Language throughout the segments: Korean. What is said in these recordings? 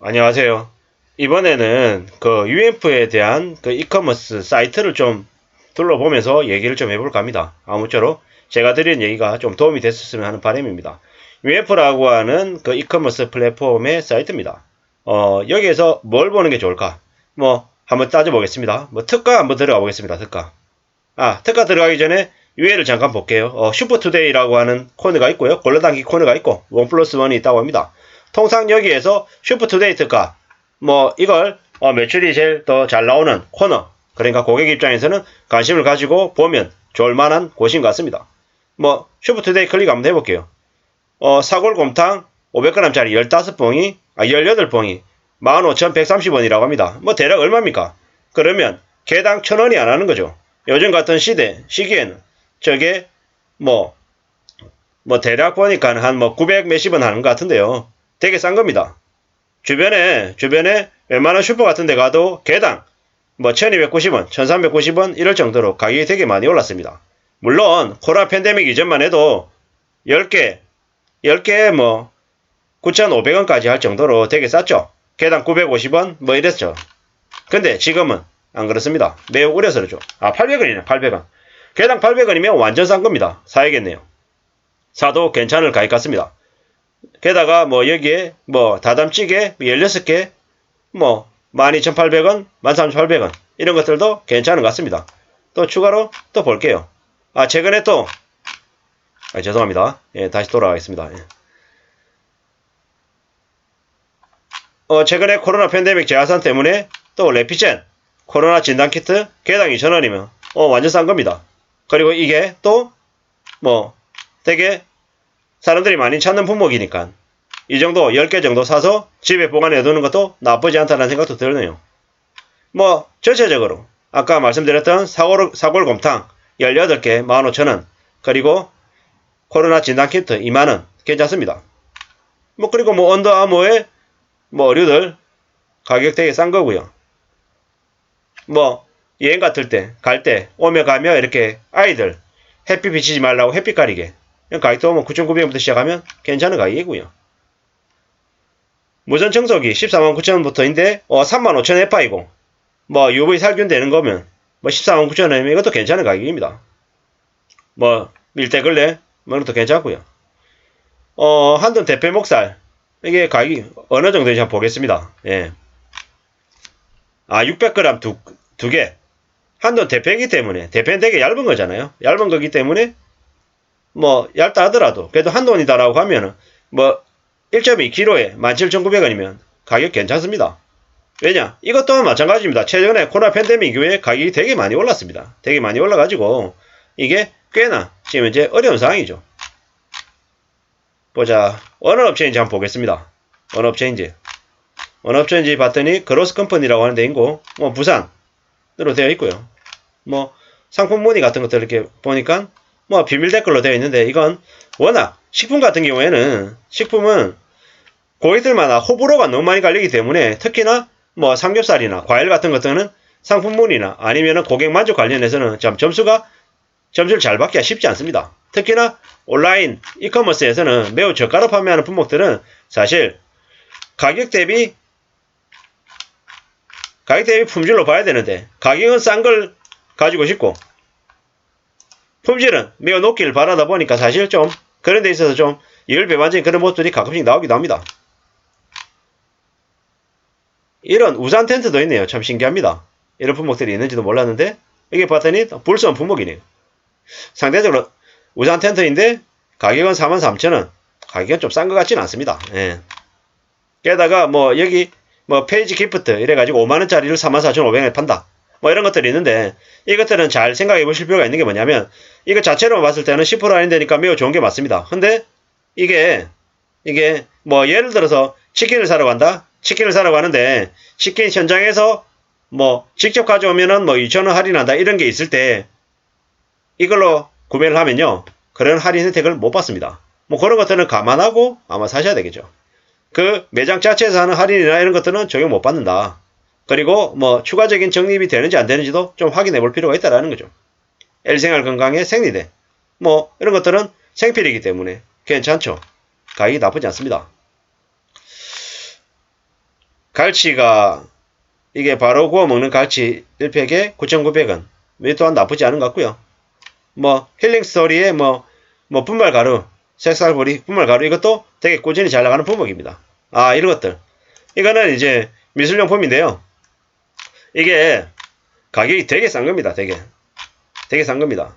안녕하세요. 이번에는 그 UMF에 대한 그 이커머스 사이트를 좀 둘러보면서 얘기를 좀 해볼까 합니다. 아무쪼록 제가 드린 얘기가 좀 도움이 됐었으면 하는 바람입니다. UMF라고 하는 그 이커머스 플랫폼의 사이트입니다. 여기에서 뭘 보는 게 좋을까? 한번 따져보겠습니다. 특가 한번 들어가 보겠습니다. 특가. 특가 들어가기 전에 URL을 잠깐 볼게요. 슈퍼투데이라고 하는 코너가 있고요. 골라당기 코너가 있고, 원 플러스 원이 있다고 합니다. 통상 여기에서 슈퍼투데이 특가, 이걸 매출이 제일 더 잘 나오는 코너, 그러니까 고객 입장에서는 관심을 가지고 보면 좋을 만한 곳인 것 같습니다. 슈퍼투데이 클릭 한번 해볼게요. 사골곰탕 500g짜리 15봉이, 18봉이 15,130원이라고 합니다. 대략 얼마입니까? 그러면 개당 1,000원이 안 하는 거죠. 요즘 같은 시기에는 저게 대략 보니까 한 900 몇십 원 하는 것 같은데요. 되게 싼 겁니다. 주변에 웬만한 슈퍼 같은 데 가도 개당 1290원, 1390원 이럴 정도로 가격이 되게 많이 올랐습니다. 물론 코로나 팬데믹 이전만 해도 10개 9,500원까지 할 정도로 되게 쌌죠. 개당 950원 이랬죠. 근데 지금은 안 그렇습니다. 매우 우려서 그렇죠. 800원이네. 800원. 개당 800원이면 완전 싼 겁니다. 사야겠네요. 사도 괜찮을 가격 같습니다. 게다가 여기에 다담찌개 16개 12,800원, 13,800원 이런 것들도 괜찮은 것 같습니다. 또 추가로 또 볼게요. 최근에 또 죄송합니다. 다시 돌아가겠습니다. 최근에 코로나 팬데믹 재화산 때문에 또 레피젠 코로나 진단키트 개당 2,000원이면 완전 싼 겁니다. 그리고 이게 또 되게 사람들이 많이 찾는 품목이니까 이 정도 10개 정도 사서 집에 보관해 두는 것도 나쁘지 않다는 생각도 드네요. 전체적으로 아까 말씀드렸던 사골곰탕 18개 15,000원 그리고 코로나 진단키트 2만원 괜찮습니다. 그리고 언더아머의 의류들 가격 되게 싼 거고요. 여행 같을 때, 갈 때, 오며 가며 이렇게 아이들 햇빛 비치지 말라고 햇빛 가리개. 가격도 9,900원부터 시작하면 괜찮은 가격이고요. 무선 청소기 149,000원부터인데 35,000원 에파이고 UV 살균 되는 거면 149,000원이면 이것도 괜찮은 가격입니다. 밀대걸레 이것도 괜찮고요. 한돈 대패 목살 이게 가격이 어느 정도인지 한번 보겠습니다. 600g 두 개. 한돈 대패이기 때문에 대패는 되게 얇은 거잖아요. 얇은 거기 때문에 얇다 하더라도 그래도 한돈이다라고 하면은 1.2kg에 17,900원이면 가격 괜찮습니다. 왜냐? 이것 또한 마찬가지입니다. 최근에 코로나 팬데믹 이후에 가격이 되게 많이 올랐습니다. 되게 많이 올라가지고 이게 꽤나 지금 이제 어려운 상황이죠. 보자. 어느 업체인지 한번 보겠습니다. 어느 업체인지 봤더니 그로스 컴퍼니라고 하는 데인고 부산으로 되어 있고요. 상품 문의 같은 것들 이렇게 보니까 비밀 댓글로 되어 있는데 이건 워낙 식품 같은 경우에는 식품은 고객들마다 호불호가 너무 많이 갈리기 때문에 특히나 삼겹살이나 과일 같은 것들은 상품 문의나 아니면은 고객 만족 관련해서는 점수를 잘 받기가 쉽지 않습니다. 특히나 온라인 이커머스에서는 매우 저가로 판매하는 품목들은 사실 가격 대비 품질로 봐야 되는데 가격은 싼 걸 가지고 싶고 품질은 매우 높기를 바라다 보니까 사실 좀 그런 데 있어서 좀 이율배반적인 그런 모습들이 가끔씩 나오기도 합니다. 이런 우산 텐트도 있네요. 참 신기합니다. 이런 품목들이 있는지도 몰랐는데 이게 봤더니 불선 품목이네요. 상대적으로 우산 텐트인데 가격은 43,000원. 가격은 좀 싼 것 같지는 않습니다. 게다가 여기 페이지 기프트 이래가지고 5만원짜리를 44,500원에 판다. 이런 것들이 있는데 이것들은 잘 생각해 보실 필요가 있는 게 뭐냐면 이거 자체로 봤을 때는 10% 할인되니까 매우 좋은 게 맞습니다. 근데 이게 예를 들어서 치킨을 사러 간다? 치킨을 사러 가는데 치킨 현장에서 직접 가져오면은 2,000원 할인한다 이런 게 있을 때 이걸로 구매를 하면요 그런 할인 혜택을 못 받습니다. 그런 것들은 감안하고 아마 사셔야 되겠죠. 그 매장 자체에서 하는 할인이나 이런 것들은 적용 못 받는다. 그리고 추가적인 적립이 되는지 안 되는지도 좀 확인해 볼 필요가 있다라는 거죠. L생활 건강에 생리대 이런 것들은 생필이기 때문에 괜찮죠. 가격이 나쁘지 않습니다. 갈치가 이게 바로 구워 먹는 갈치 1팩에 9,900원. 이 또한 나쁘지 않은 것 같고요. 뭐 힐링 스토리에 뭐 분말 가루, 색살보리, 분말 가루 이것도 되게 꾸준히 잘 나가는 품목입니다. 아, 이런 것들. 이거는 이제 미술용품인데요. 이게 가격이 되게 싼 겁니다. 되게 싼 겁니다.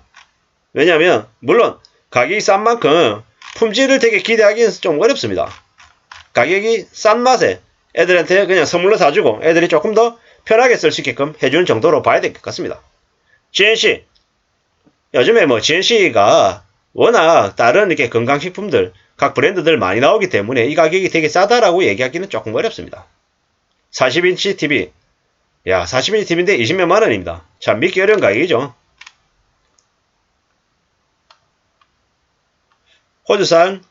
왜냐하면 물론 가격이 싼 만큼 품질을 되게 기대하기는 좀 어렵습니다. 가격이 싼 맛에 애들한테 그냥 선물로 사주고 애들이 조금 더 편하게 쓸 수 있게끔 해주는 정도로 봐야 될 것 같습니다. GNC. 요즘에 뭐 GNC가 워낙 다른 이렇게 건강식품들, 각 브랜드들 많이 나오기 때문에 이 가격이 되게 싸다라고 얘기하기는 조금 어렵습니다. 40인치 TV. 야, 40인치 TV인데 20몇만 원입니다. 참 믿기 어려운 가격이죠. 호주산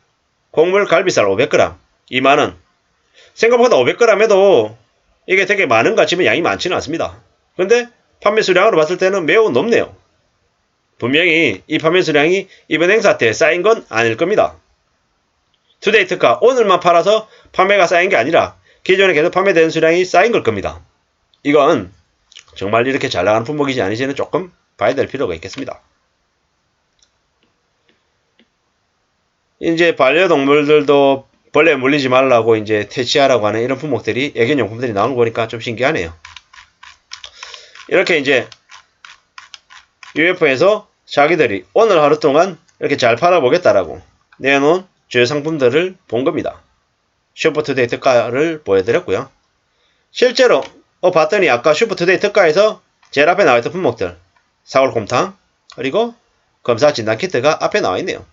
곡물 갈비살 500g 2만원. 생각보다 500g 해도 이게 되게 많은 것 같지만 양이 많지는 않습니다. 근데 판매 수량으로 봤을 때는 매우 높네요. 분명히 이 판매 수량이 이번 행사 때 쌓인 건 아닐 겁니다. 투데이 특가 오늘만 팔아서 판매가 쌓인 게 아니라 기존에 계속 판매되는 수량이 쌓인 걸 겁니다. 이건 정말 이렇게 잘 나가는 품목이지 아닌지는 조금 봐야 될 필요가 있겠습니다. 이제 반려동물들도 벌레 물리지 말라고 이제 퇴치하라고 하는 이런 품목들이 애견용품들이 나오는 거 보니까 좀 신기하네요. 이렇게 이제 UFO에서 자기들이 오늘 하루 동안 이렇게 잘 팔아보겠다라고 내놓은 주요 상품들을 본 겁니다. 슈퍼투데이 특가를 보여드렸고요. 실제로 봤더니 아까 슈퍼투데이 특가에서 제일 앞에 나와있던 품목들 사골곰탕 그리고 검사 진단 키트가 앞에 나와있네요.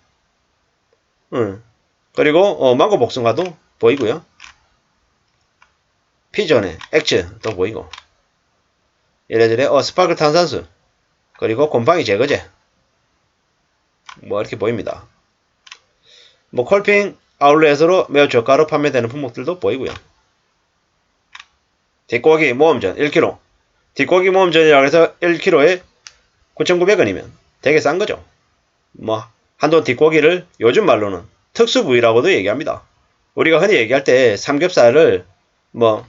그리고 망고 복숭아도 보이고요. 피존의 액츠도 보이고 이래저래 스파클 탄산수 그리고 곰팡이 제거제 뭐 이렇게 보입니다. 뭐 콜핑 아울렛으로 매우 저가로 판매되는 품목들도 보이고요. 뒷고기 모험전 1kg. 뒷고기 모험전이라고 해서 1kg에 9,900원이면 되게 싼 거죠. 뭐 한돈 뒷고기를 요즘 말로는 특수 부위라고도 얘기합니다. 우리가 흔히 얘기할 때 삼겹살을 뭐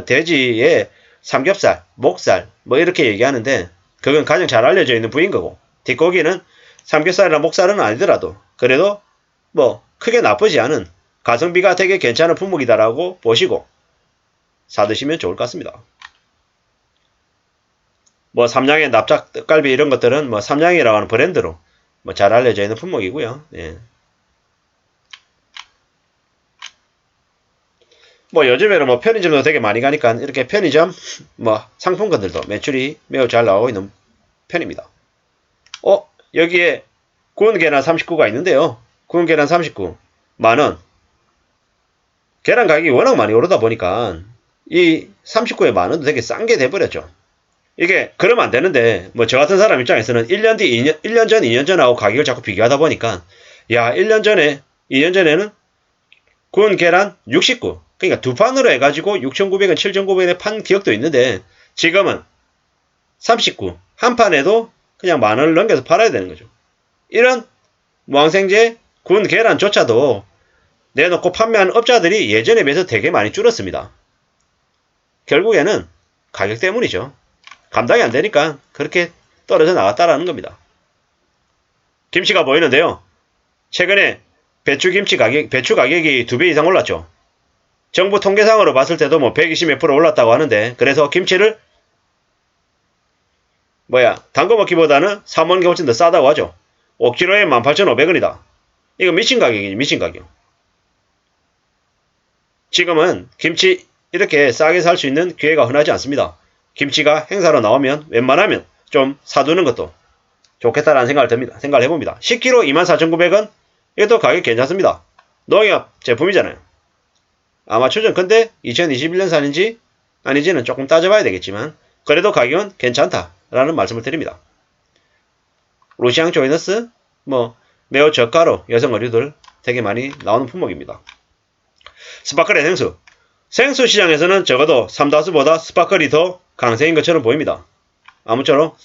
돼지의 삼겹살, 목살 뭐 이렇게 얘기하는데 그건 가장 잘 알려져 있는 부위인 거고 뒷고기는 삼겹살이나 목살은 아니더라도 그래도 뭐 크게 나쁘지 않은 가성비가 되게 괜찮은 품목이다라고 보시고 사드시면 좋을 것 같습니다. 뭐 삼양의 납작 떡갈비 이런 것들은 뭐 삼양이라고 하는 브랜드로 뭐 잘 알려져 있는 품목이고요. 예. 뭐 요즘에는 뭐 편의점도 되게 많이 가니까 이렇게 편의점 뭐 상품권들도 매출이 매우 잘 나오고 있는 편입니다. 여기에 구운 계란 39가 있는데요. 구운 계란 39 만원. 계란 가격이 워낙 많이 오르다 보니까 이 39에 만원도 되게 싼 게 돼버렸죠. 이게 그러면 안 되는데 뭐 저 같은 사람 입장에서는 1년 뒤 1년 전 2년 전하고 가격을 자꾸 비교하다 보니까 야 1년 전에 2년 전에는 구운 계란 69 그러니까 두 판으로 해가지고 6,900원 7,900원에 판 기억도 있는데 지금은 39 한 판에도 그냥 만원을 넘겨서 팔아야 되는 거죠. 이런 무항생제 구운 계란조차도 내놓고 판매하는 업자들이 예전에 비해서 되게 많이 줄었습니다. 결국에는 가격 때문이죠. 감당이 안 되니까 그렇게 떨어져 나갔다라는 겁니다. 김치가 보이는데요. 최근에 배추 가격이 2배 이상 올랐죠. 정부 통계상으로 봤을 때도 뭐 120 몇 % 올랐다고 하는데 그래서 김치를 담궈 먹기보다는 사 먹는 게 훨씬 더 싸다고 하죠. 5kg에 18,500원이다. 이거 미친 가격이지, 미친 가격. 지금은 김치 이렇게 싸게 살 수 있는 기회가 흔하지 않습니다. 김치가 행사로 나오면 웬만하면 좀 사두는 것도 좋겠다라는 생각을 해봅니다. 10kg 24,900원? 이것도 가격 괜찮습니다. 농협 제품이잖아요. 아마 추정 근데 2021년산인지 아닌지는 조금 따져봐야 되겠지만 그래도 가격은 괜찮다라는 말씀을 드립니다. 루시앙 조이너스 뭐 매우 저가로 여성 의류들 되게 많이 나오는 품목입니다. 스파클의 생수. 생수 시장에서는 적어도 삼다수보다 스파클이 더 강세인 것처럼 보입니다. 아무쪼록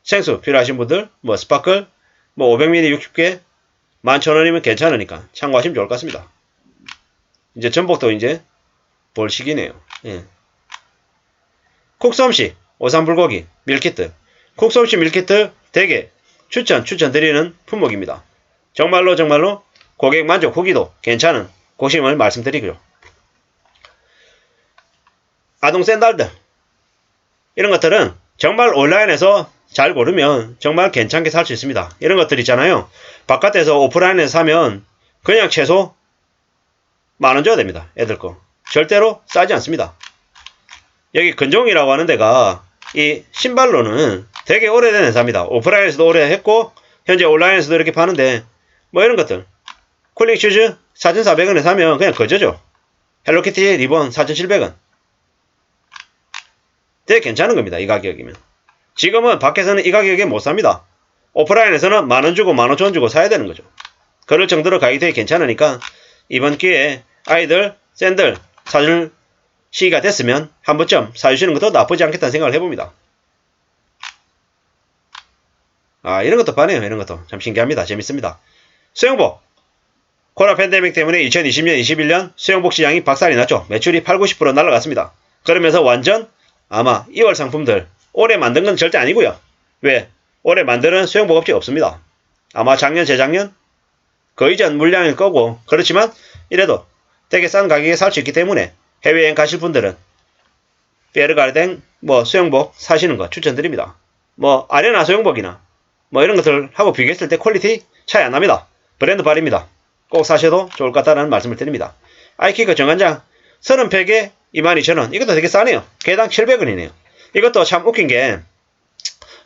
생수 필요하신 분들 뭐 스파클 뭐 500ml 60개 11,000원이면 괜찮으니까 참고하시면 좋을 것 같습니다. 이제 전복도 이제 볼 시기네요. 예. 쿡솜씨, 오삼불고기, 밀키트. 쿡솜씨 밀키트 되게 추천드리는 품목입니다. 정말로 고객 만족 후기도 괜찮은 고심을 말씀드리고요. 아동 샌달들. 이런 것들은 정말 온라인에서 잘 고르면 정말 괜찮게 살 수 있습니다. 이런 것들 있잖아요. 바깥에서 오프라인에서 사면 그냥 최소 10,000원 줘야 됩니다. 애들 거. 절대로 싸지 않습니다. 여기 근종이라고 하는 데가 이 신발로는 되게 오래된 회사입니다. 오프라인에서도 오래 했고 현재 온라인에서도 이렇게 파는데 뭐 이런 것들 쿨링 슈즈 4,400원에 사면 그냥 거저죠. 헬로키티 리본 4,700원. 되게 괜찮은 겁니다. 이 가격이면. 지금은 밖에서는 이 가격에 못 삽니다. 오프라인에서는 10,000원 주고 15,000원 주고 사야 되는 거죠. 그럴 정도로 가격이 되게 괜찮으니까 이번 기회에 아이들 샌들 사줄 시기가 됐으면 한 번쯤 사주시는 것도 나쁘지 않겠다는 생각을 해봅니다. 아, 이런 것도 파네요. 이런 것도 참 신기합니다. 재밌습니다. 수영복. 코로나 팬데믹 때문에 2020년, 21년 수영복 시장이 박살이 났죠. 매출이 80-90% 날아갔습니다. 그러면서 완전 아마 2월 상품들 올해 만든 건 절대 아니고요. 왜? 올해 만드는 수영복 업체가 없습니다. 아마 작년, 재작년 그 이전 물량일 거고 그렇지만 이래도 되게 싼 가격에 살 수 있기 때문에 해외여행 가실 분들은 베르가르댕 뭐 수영복 사시는 거 추천드립니다. 뭐 아레나 수영복이나 뭐 이런 것들 하고 비교했을 때 퀄리티 차이 안 납니다. 브랜드 발입니다. 꼭 사셔도 좋을 것 같다는 말씀을 드립니다. 아이키그 정관장 30팩에 22,000원. 이것도 되게 싸네요. 개당 700원이네요. 이것도 참 웃긴 게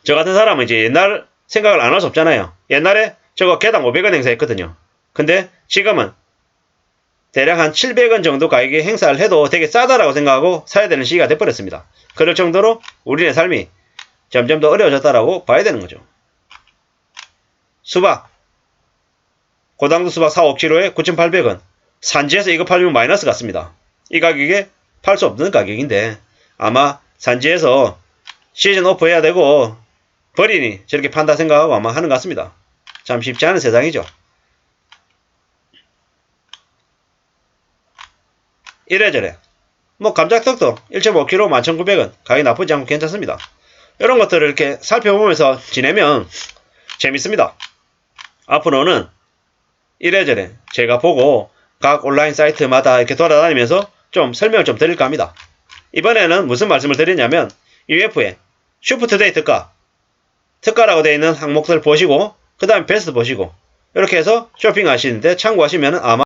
저 같은 사람은 이제 옛날 생각을 안 할 수 없잖아요. 옛날에 저거 개당 500원 행사했거든요. 근데 지금은 대략 한 700원 정도 가격에 행사를 해도 되게 싸다라고 생각하고 사야 되는 시기가 돼버렸습니다. 그럴 정도로 우리네 삶이 점점 더 어려워졌다라고 봐야 되는 거죠. 수박. 고당도 수박 4, 5kg에 9,800원. 산지에서 이거 팔면 마이너스 같습니다. 이 가격에 팔 수 없는 가격인데 아마 산지에서 시즌 오프 해야 되고 버리니 저렇게 판다 생각하고 아마 하는 것 같습니다. 참 쉽지 않은 세상이죠. 이래저래 뭐 감자떡도 1.5kg 11,900원. 가격이 나쁘지 않고 괜찮습니다. 이런 것들을 이렇게 살펴보면서 지내면 재밌습니다. 앞으로는 이래저래 제가 보고 각 온라인 사이트마다 이렇게 돌아다니면서 좀 설명을 좀 드릴까 합니다. 이번에는 무슨 말씀을 드리냐면 UF의 슈퍼투데이 특가라고 되어 있는 항목들 보시고 그 다음에 베스트 보시고 이렇게 해서 쇼핑하시는데 참고하시면 아마